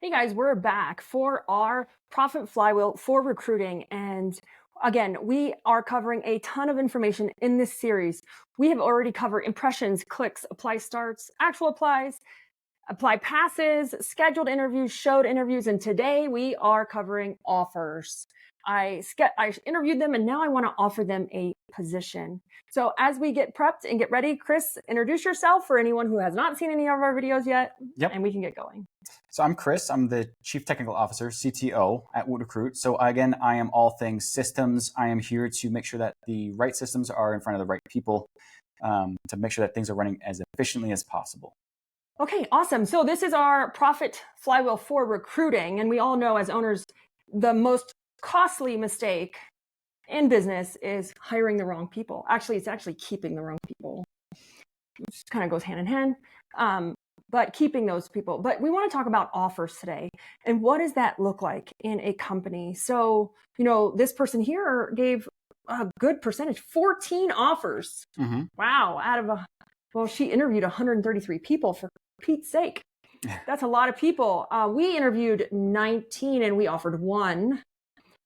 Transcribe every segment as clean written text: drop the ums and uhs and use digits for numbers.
Hey guys, we're back for our Profit Flywheel for recruiting. And again, we are covering a ton of information in this series. We have already covered impressions, clicks, apply starts, actual applies, apply passes, scheduled interviews, showed interviews, and today we are covering offers. I interviewed them and now I want to offer them a position. So as we get prepped and get ready, Chris, introduce yourself for anyone who has not seen any of our videos yet, and we can get going. So I'm Chris. I'm the Chief Technical Officer, CTO at WootRecruit. So again, I am all things systems. I am here to make sure that the right systems are in front of the right people, to make sure that things are running as efficiently as possible. Okay, awesome. So this is our Profit Flywheel for recruiting. And we all know as owners, the most costly mistake in business is hiring the wrong people. Actually, it's actually keeping the wrong people. It just kind of goes hand in hand. But keeping those people. But we want to talk about offers today. And what does that look like in a company? So, this person here gave a good percentage, 14 offers. Mm-hmm. Wow. She interviewed 133 people, for Pete's sake. That's a lot of people. We interviewed 19 and we offered one.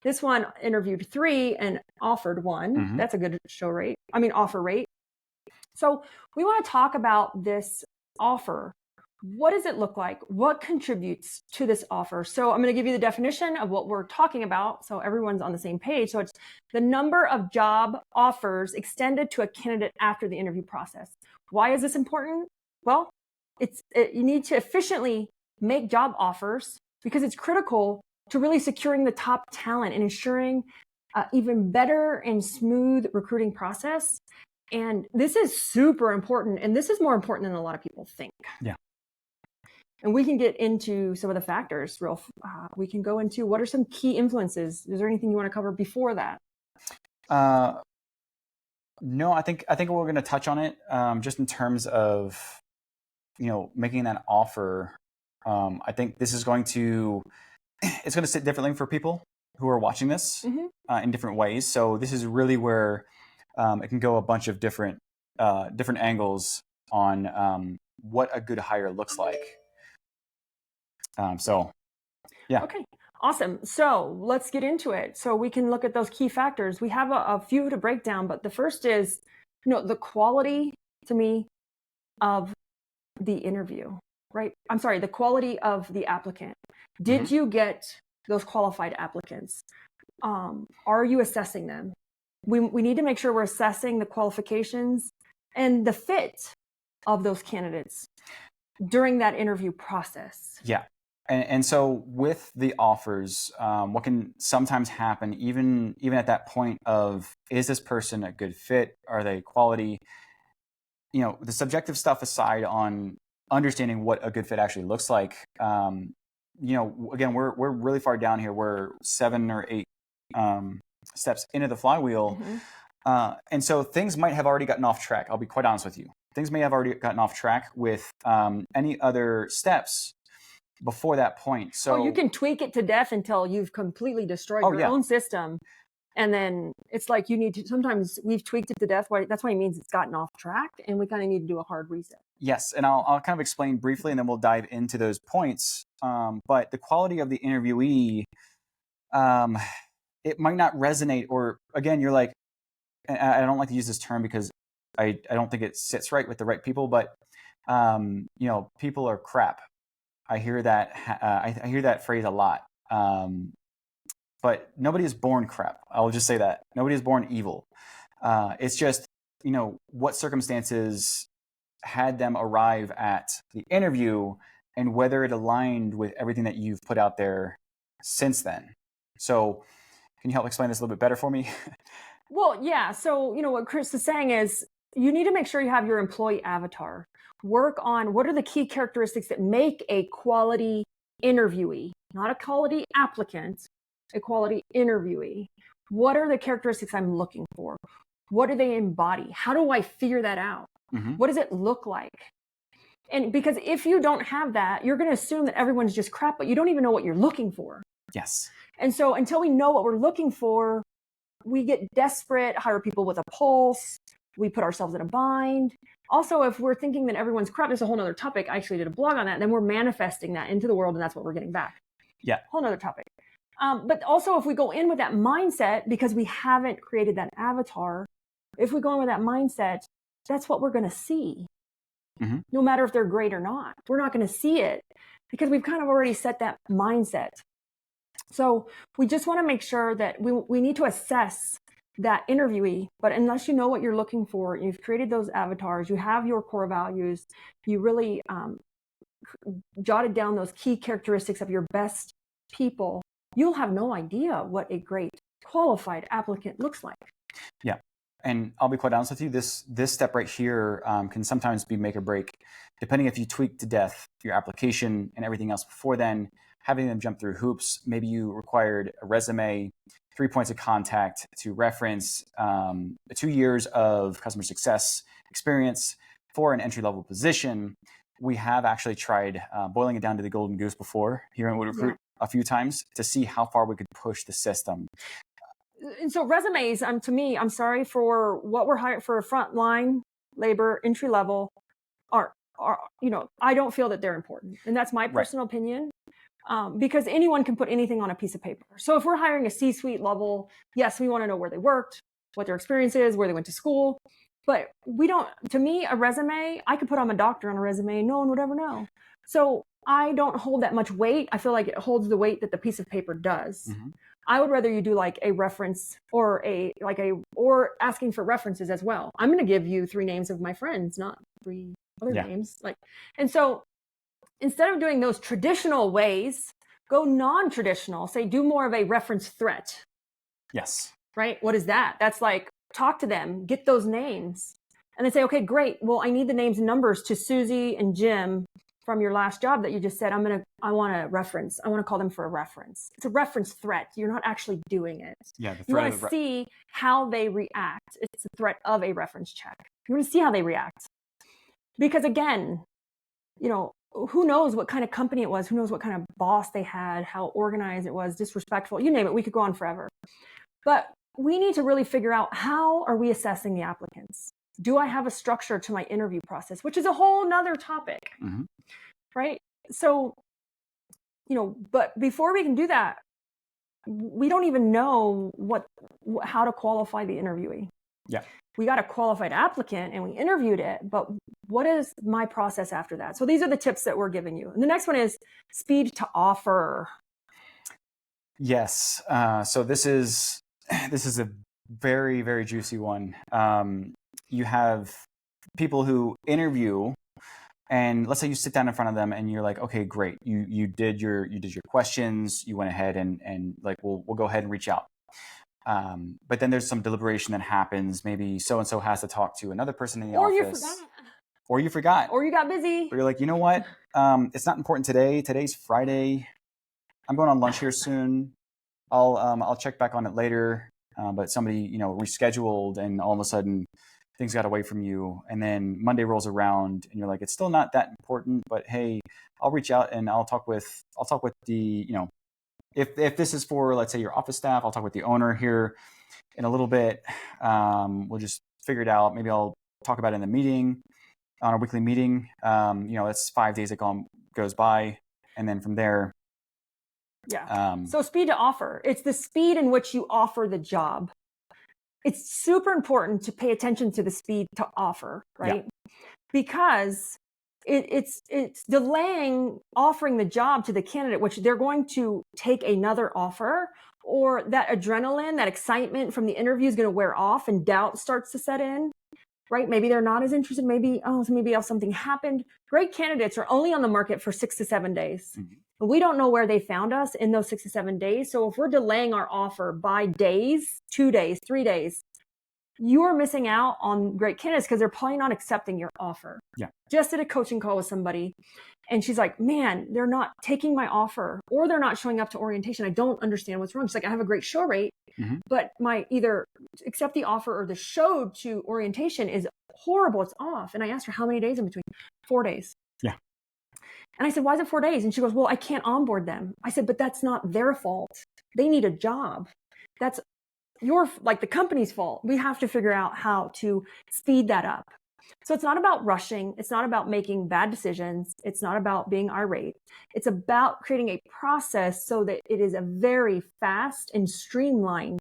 This one interviewed 3 and offered 1. Mm-hmm. That's a good offer rate. So we want to talk about this offer. What does it look like? What contributes to this offer? So I'm going to give you the definition of what we're talking about so everyone's on the same page. So it's the number of job offers extended to a candidate after the interview process. Why is this important? Well, you need to efficiently make job offers because it's critical to really securing the top talent and ensuring even better and smooth recruiting process. And this is super important. And this is more important than a lot of people think. Yeah. And we can get into some of the factors. We can go into what are some key influences. Is there anything you want to cover before that? No, I think we're going to touch on it just in terms of making that offer. I think this is going to sit differently for people who are watching this in different ways. So this is really where it can go a bunch of different angles on what a good hire looks like. Yeah. Okay, awesome. So let's get into it. So we can look at those key factors. We have a few to break down, but the first is, the quality to me of the interview, right? I'm sorry, the quality of the applicant. Did you get those qualified applicants? Are you assessing them? We need to make sure we're assessing the qualifications and the fit of those candidates during that interview process. Yeah. And so with the offers, what can sometimes happen, even at that point of, is this person a good fit? Are they quality? The subjective stuff aside on understanding what a good fit actually looks like. Again, we're really far down here. We're 7 or 8 steps into the flywheel. And so things might have already gotten off track. I'll be quite honest with you. Things may have already gotten off track with any other steps before that point. So you can tweak it to death until you've completely destroyed your own system. And then it's like sometimes we've tweaked it to death. That's why it means it's gotten off track and we kind of need to do a hard reset. Yes. And I'll kind of explain briefly and then we'll dive into those points. But the quality of the interviewee, it might not resonate, or again, you're like, and I don't like to use this term because I don't think it sits right with the right people, but people are crap. I hear that. I hear that phrase a lot. But nobody is born crap. I'll just say that nobody is born evil. It's just what circumstances had them arrive at the interview and whether it aligned with everything that you've put out there since then. So, can you help explain this a little bit better for me? Well, yeah. So what Chris is saying is you need to make sure you have your employee avatar. Work on what are the key characteristics that make a quality interviewee, not a quality applicant, a quality interviewee. What are the characteristics I'm looking for? What do they embody? How do I figure that out? What does it look like? And because if you don't have that, you're going to assume that everyone's just crap, but you don't even know what you're looking for. Yes. And so until we know what we're looking for, we get desperate, hire people with a pulse. We put ourselves in a bind. Also, if we're thinking that everyone's corrupt, there's a whole other topic. I actually did a blog on that. And then we're manifesting that into the world, and that's what we're getting back. Yeah. Whole nother topic. But also, if we go in with that mindset, because we haven't created that avatar, if we go in with that mindset, that's what we're going to see. Mm-hmm. No matter if they're great or not, we're not going to see it because we've kind of already set that mindset. So we just want to make sure that we need to assess that interviewee, but unless you know what you're looking for, you've created those avatars, you have your core values, you really jotted down those key characteristics of your best people, you'll have no idea what a great qualified applicant looks like. Yeah. And I'll be quite honest with you, this step right here can sometimes be make or break, depending if you tweak to death your application and everything else before then, having them jump through hoops. Maybe you required a resume, 3 points of contact to reference 2 years of customer success experience for an entry-level position. We have actually tried boiling it down to the golden goose before here in WootRecruit a few times to see how far we could push the system. And so resumes, to me, I'm sorry, for what we're hiring for a frontline labor entry level are I don't feel that they're important, and that's my personal opinion. Because anyone can put anything on a piece of paper. So if we're hiring a C-suite level, yes, we want to know where they worked, what their experience is, where they went to school. But we don't, to me, a resume, I could put I'm a doctor on a resume, no one would ever know. So I don't hold that much weight. I feel like it holds the weight that the piece of paper does. Mm-hmm. I would rather you do like a reference or or asking for references as well. I'm going to give you 3 names of my friends, not 3 other names. And so instead of doing those traditional ways, go non-traditional. Say, do more of a reference threat. Yes. Right? What is that? That's like, talk to them, get those names. And then say, okay, great. Well, I need the names and numbers to Susie and Jim from your last job that you just said, I want to reference. I want to call them for a reference. It's a reference threat. You're not actually doing it. Yeah. You want to see how they react. It's a threat of a reference check. You want to see how they react. Because again, who knows what kind of company it was? Who knows what kind of boss they had, how organized it was, disrespectful, you name it. We could go on forever. But we need to really figure out, how are we assessing the applicants? Do I have a structure to my interview process, which is a whole nother topic, mm-hmm. right? So, but before we can do that, we don't even know how to qualify the interviewee. Yeah. We got a qualified applicant and we interviewed it, but what is my process after that? So these are the tips that we're giving you. And the next one is speed to offer. Yes. So this is a very, very juicy one. You have people who interview, and let's say you sit down in front of them and you're like, okay, great. You did your questions. You went ahead and like, we'll go ahead and reach out. But then there's some deliberation that happens. Maybe so-and-so has to talk to another person in the office. Or you forgot. Or you got busy. But you're like, you know what? It's not important today. Today's Friday. I'm going on lunch here soon. I'll check back on it later. But somebody, rescheduled, and all of a sudden things got away from you. And then Monday rolls around and you're like, it's still not that important, but hey, I'll reach out and I'll talk with the, if this is for, let's say, your office staff, I'll talk with the owner here in a little bit. We'll just figure it out. Maybe I'll talk about it in the meeting, on our weekly meeting. It's 5 days that goes by. And then from there. Yeah. So speed to offer. It's the speed in which you offer the job. It's super important to pay attention to the speed to offer, right? Yeah. Because it's delaying offering the job to the candidate, which they're going to take another offer, or that adrenaline, that excitement from the interview is going to wear off and doubt starts to set in, right? Maybe they're not as interested. Maybe something happened. Great candidates are only on the market for 6 to 7 days. Mm-hmm. And we don't know where they found us in those 6 to 7 days. So if we're delaying our offer by days, 2 days, 3 days, you are missing out on great candidates because they're probably not accepting your offer. Yeah. Just did a coaching call with somebody and she's like, man, they're not taking my offer, or they're not showing up to orientation. I don't understand what's wrong. She's like, I have a great show rate, mm-hmm. but my either accept the offer or the show to orientation is horrible. It's off. And I asked her how many days in between. 4 days. Yeah. And I said, why is it 4 days? And she goes, well, I can't onboard them. I said, but that's not their fault. They need a job. That's the company's fault. We have to figure out how to speed that up. So it's not about rushing. It's not about making bad decisions. It's not about being irate. It's about creating a process so that it is a very fast and streamlined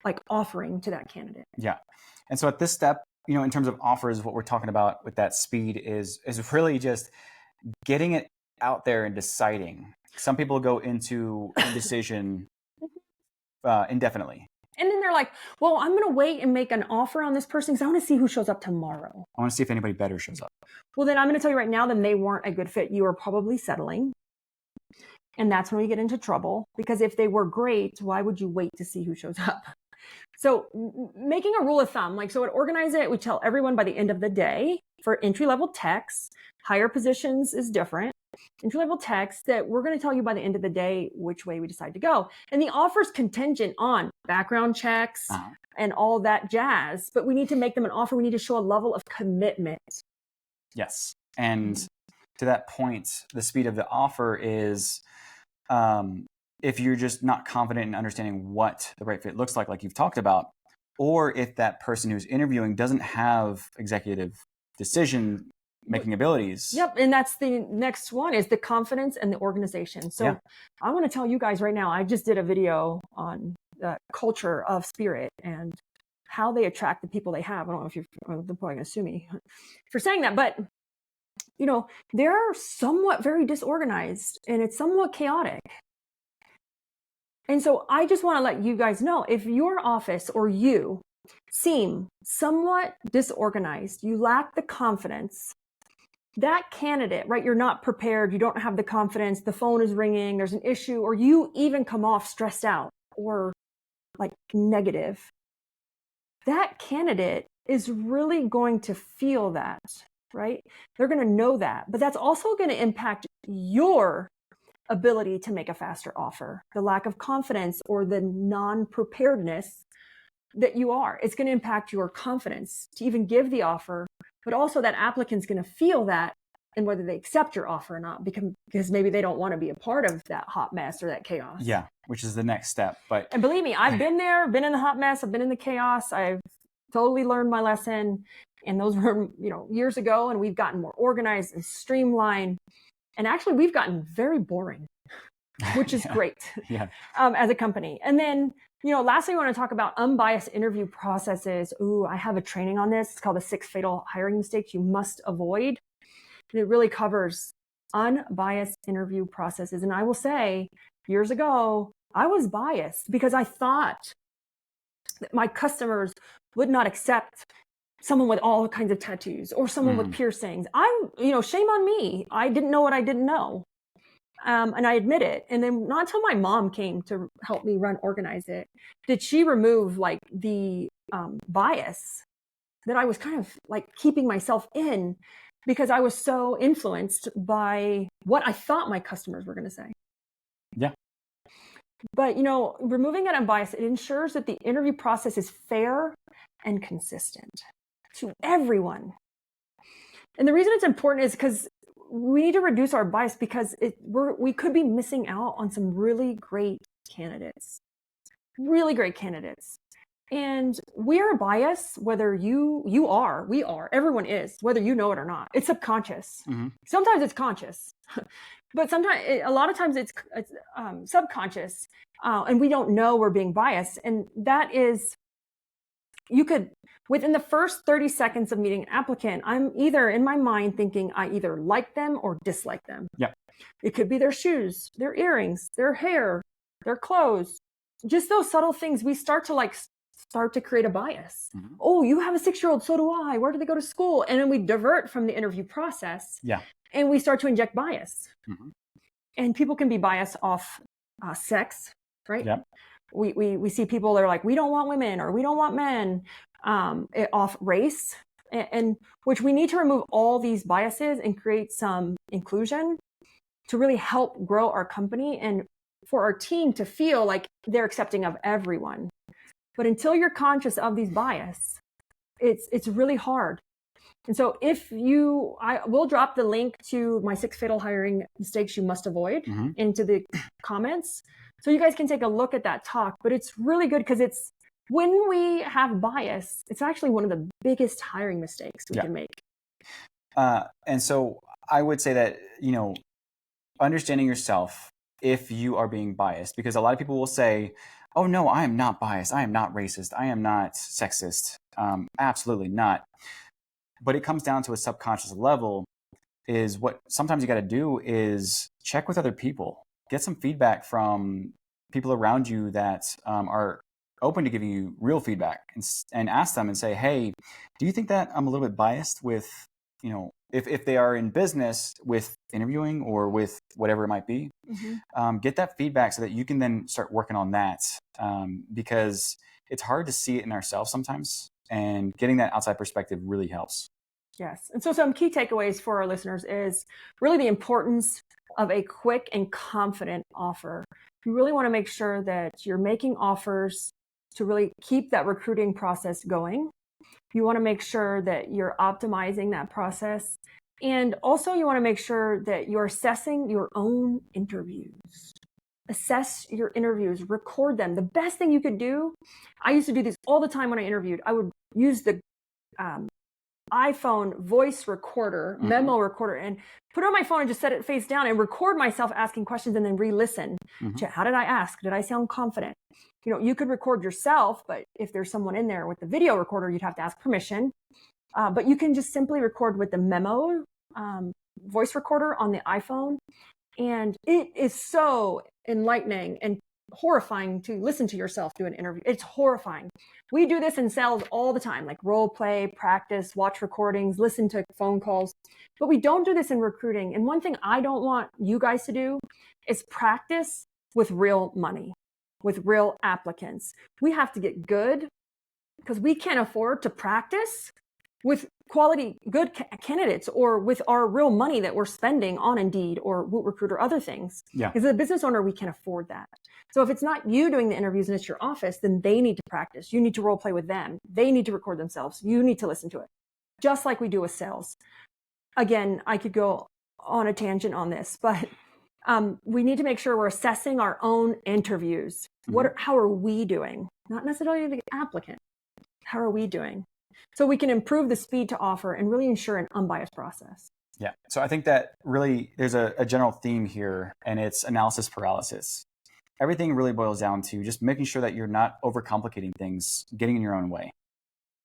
like offering to that candidate. Yeah. And so at this step, in terms of offers, what we're talking about with that speed is really just getting it out there and deciding. Some people go into indecision indefinitely. And then they're like, well, I'm going to wait and make an offer on this person because I want to see who shows up tomorrow. I want to see if anybody better shows up. Well, then I'm going to tell you right now, then they weren't a good fit. You are probably settling. And that's when we get into trouble, because if they were great, why would you wait to see who shows up? So making a rule of thumb, so at Organize It, we tell everyone by the end of the day for entry-level techs, higher positions is different. Entry-level techs, that we're going to tell you by the end of the day which way we decide to go. And the offer's contingent on background checks and all that jazz, but we need to make them an offer. We need to show a level of commitment. Yes. And to that point, the speed of the offer is, if you're just not confident in understanding what the right fit looks like you've talked about, or if that person who's interviewing doesn't have executive decision making abilities. Yep. And that's the next one, is the confidence and the organization. So I want to tell you guys right now, I just did a video on the culture of Spirit and how they attract the people they have. I don't know if they're probably going to sue me for saying that, but they're somewhat very disorganized and it's somewhat chaotic. And so I just want to let you guys know, if your office or you seem somewhat disorganized, you lack the confidence, that candidate, right? You're not prepared. You don't have the confidence. The phone is ringing. There's an issue, or you even come off stressed out or negative. That candidate is really going to feel that, right? They're going to know that, but that's also going to impact your ability to make a faster offer. The lack of confidence or the non-preparedness that you are, it's going to impact your confidence to even give the offer, but also that applicant's going to feel that, and whether they accept your offer or not, because maybe they don't want to be a part of that hot mess or that chaos. Yeah, which is the next step. And believe me, I've been there, been in the hot mess, I've been in the chaos. I've totally learned my lesson, and those were years ago, and we've gotten more organized and streamlined. And actually, we've gotten very boring, which is great as a company. And then, lastly, we want to talk about unbiased interview processes. Ooh, I have a training on this. It's called the 6 Fatal Hiring Mistakes You Must Avoid. And it really covers unbiased interview processes. And I will say, years ago, I was biased because I thought that my customers would not accept someone with all kinds of tattoos or someone with piercings. Shame on me. I didn't know what I didn't know. And I admit it. And then not until my mom came to help me Organize It, did she remove the bias that I was kind of keeping myself in, because I was so influenced by what I thought my customers were going to say. Yeah. But, removing that unbiased, it ensures that the interview process is fair and consistent to everyone. And the reason it's important is because we need to reduce our bias, because we could be missing out on some really great candidates. And we are biased, whether we are, everyone is, whether you know it or not. It's subconscious. Mm-hmm. Sometimes it's conscious, but a lot of times it's subconscious, and we don't know we're being biased. And that is, you could, within the first 30 seconds of meeting an applicant, I'm either in my mind thinking I either like them or dislike them. Yeah. It could be their shoes, their earrings, their hair, their clothes, just those subtle things. We start to create a bias. Mm-hmm. Oh, you have a 6-year-old, so do I. Where do they go to school? And then we divert from the interview process. Yeah. And we start to inject bias. Mm-hmm. And people can be biased off sex, right? Yeah. We see people that are like, we don't want women or we don't want men, off race, and which we need to remove all these biases and create some inclusion to really help grow our company and for our team to feel like they're accepting of everyone. But until you're conscious of these bias, it's really hard. And so I will drop the link to my 6 Fatal Hiring Mistakes You Must Avoid into the comments, so you guys can take a look at that talk. But it's really good because when we have bias, it's actually one of the biggest hiring mistakes we can make. And so I would say that, understanding yourself if you are being biased, because a lot of people will say, oh no, I am not biased. I am not racist. I am not sexist. Absolutely not. But it comes down to a subconscious level. Is what sometimes you got to do is check with other people, get some feedback from people around you that are open to giving you real feedback, and ask them and say, hey, do you think that I'm a little bit biased with, if they are in business with interviewing or with whatever it might be, get that feedback so that you can then start working on that, because it's hard to see it in ourselves sometimes, and getting that outside perspective really helps. Yes. And so some key takeaways for our listeners is really the importance of a quick and confident offer. You really want to make sure that you're making offers to really keep that recruiting process going. You want to make sure that you're optimizing that process. And also you want to make sure that you're assessing your own interviews. Assess your interviews, record them. The best thing you could do, I used to do this all the time when I interviewed. I would use the iPhone voice recorder, memo recorder, and put it on my phone and just set it face down and record myself asking questions and then re-listen. How did I ask? Did I sound confident? You could record yourself, but if there's someone in there with the video recorder, you'd have to ask permission. But you can just simply record with the memo voice recorder on the iPhone. And it is so enlightening and horrifying to listen to yourself do an interview. It's horrifying. We do this in sales all the time, like role play, practice, watch recordings, listen to phone calls, but we don't do this in recruiting. And one thing I don't want you guys to do is practice with real money, with real applicants. We have to get good because we can't afford to practice with quality, good candidates, or with our real money that we're spending on Indeed or WootRecruit or other things. Because as a business owner, we can afford that. So if it's not you doing the interviews and it's your office, then they need to practice. You need to role play with them. They need to record themselves. You need to listen to it, just like we do with sales. Again, I could go on a tangent on this, but we need to make sure we're assessing our own interviews. How are we doing? Not necessarily the applicant. How are we doing? So we can improve the speed to offer and really ensure an unbiased process. Yeah. So I think that really there's a general theme here, and it's analysis paralysis. Everything really boils down to just making sure that you're not overcomplicating things, getting in your own way.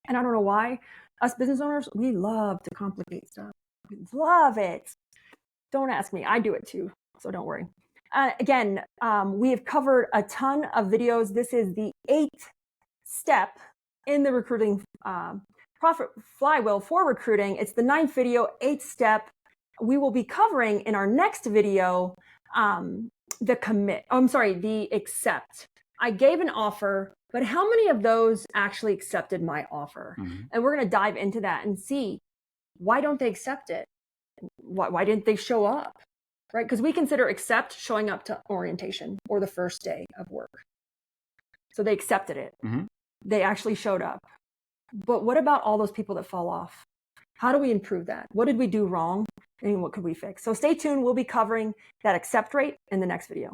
And I don't know why us business owners, we love to complicate stuff. We love it. Don't ask me. I do it too. So don't worry. Again, we have covered a ton of videos. This is the 8th step in the recruiting Profit Flywheel for recruiting. It's the 9th video, 8th step. We will be covering in our next video the accept. I gave an offer, but how many of those actually accepted my offer? And we're going to dive into that and see, why don't they accept it? Why didn't they show up? Right? Because we consider accept showing up to orientation or the first day of work. So they accepted it. They actually showed up. But what about all those people that fall off? How do we improve that? What did we do wrong? And what could we fix? So stay tuned. We'll be covering that accept rate in the next video.